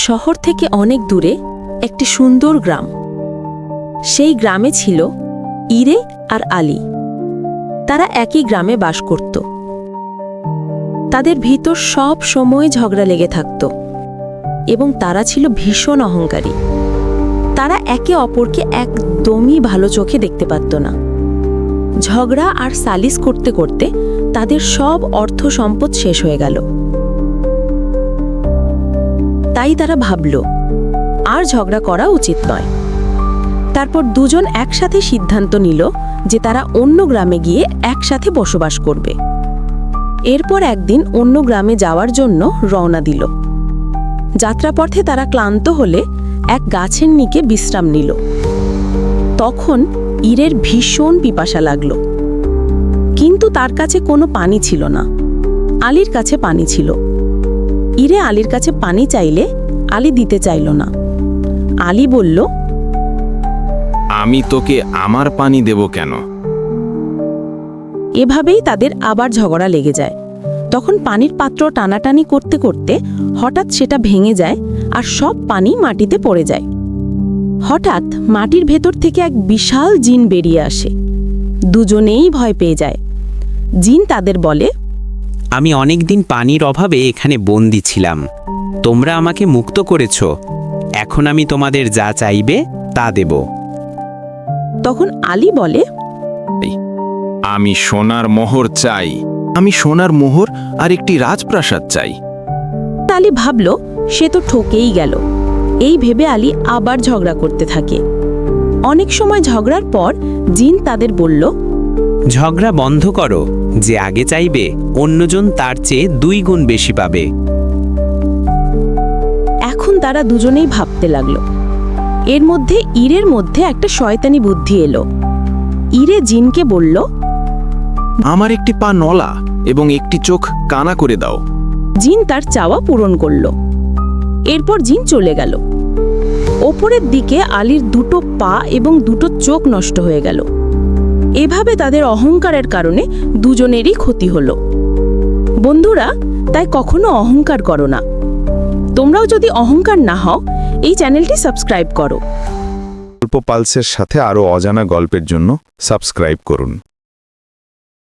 শহর থেকে অনেক দূরে একটি সুন্দর গ্রাম। সেই গ্রামে ছিল ইরে আর আলী। তারা একই গ্রামে বাস করত। তাদের ভিতর সব সময় ঝগড়া লেগে থাকত এবং তারা ছিল ভীষণ অহংকারী। তারা একে অপরকে একদমই ভালো চোখে দেখতে পারত না। ঝগড়া আর সালিশ করতে করতে তাদের সব অর্থ সম্পদ শেষ হয়ে গেল। তাই তারা ভাবল আর ঝগড়া করা উচিত নয়। তারপর দুজন একসাথে সিদ্ধান্ত নিল যে তারা অন্য গ্রামে গিয়ে একসাথে বসবাস করবে। এরপর একদিন অন্য গ্রামে যাওয়ার জন্য রওনা দিল। যাত্রাপথে তারা ক্লান্ত হলে এক গাছের নিচে বিশ্রাম নিল। তখন ইরের ভীষণ পিপাসা লাগল, কিন্তু তার কাছে কোনো পানি ছিল না। আলীর কাছে পানি ছিল। ইরে আলীর কাছে পানি চাইলে আলী দিতে চাইল না। আলী বলল, আমি তোকে আমার পানি দেব কেন? এভাবেই তাদের আবার ঝগড়া লেগে যায়। তখন পানির পাত্র টানাটানি করতে করতে হঠাৎ সেটা ভেঙে যায় আর সব পানি মাটিতে পড়ে যায়। হঠাৎ মাটির ভেতর থেকে এক বিশাল জিন বেরিয়ে আসে। দুজনেই ভয় পেয়ে যায়। জিন তাদের বলে, আমি অনেকদিন পানির অভাবে এখানে বন্দী ছিলাম। তোমরা আমাকে মুক্ত করেছ। এখন আমি তোমাদের যা চাইবে তা দেব। তখন আলী বলে, আমি সোনার মোহর চাই। আমি সোনার মোহর আর একটি রাজপ্রাসাদ চাই। আলী ভাবল সে তো ঠকেই গেল। এই ভেবে আলী আবার ঝগড়া করতে থাকে। অনেক সময় ঝগড়ার পর জিন তাদের বলল, ঝগড়া বন্ধ করো। যে আগে চাইবে অন্যজন তার চেয়ে 2 গুণ বেশি পাবে। এখন তারা দুজনেই ভাবতে লাগলো। এর মধ্যে ইরের মধ্যে একটা শয়তানি বুদ্ধি এলো। ইরে জিনকে বলল, আমার একটি পা নলা এবং একটি চোখ কানা করে দাও। জিন তার চাওয়া পূরণ করল। এরপর জিন চলে গেল। ওপরের দিকে আলীর 2টো পা এবং 2টো চোখ নষ্ট হয়ে গেল। এভাবে তাদের অহংকারের কারণে দুজনেরই ক্ষতি হলো। বন্ধুরা, তাই কখনো অহংকার করো না। তোমরাও যদি অহংকার না হও, এই চ্যানেলটি সাবস্ক্রাইব করো। গল্প পালসের সাথে আরও অজানা গল্পের জন্য সাবস্ক্রাইব করুন।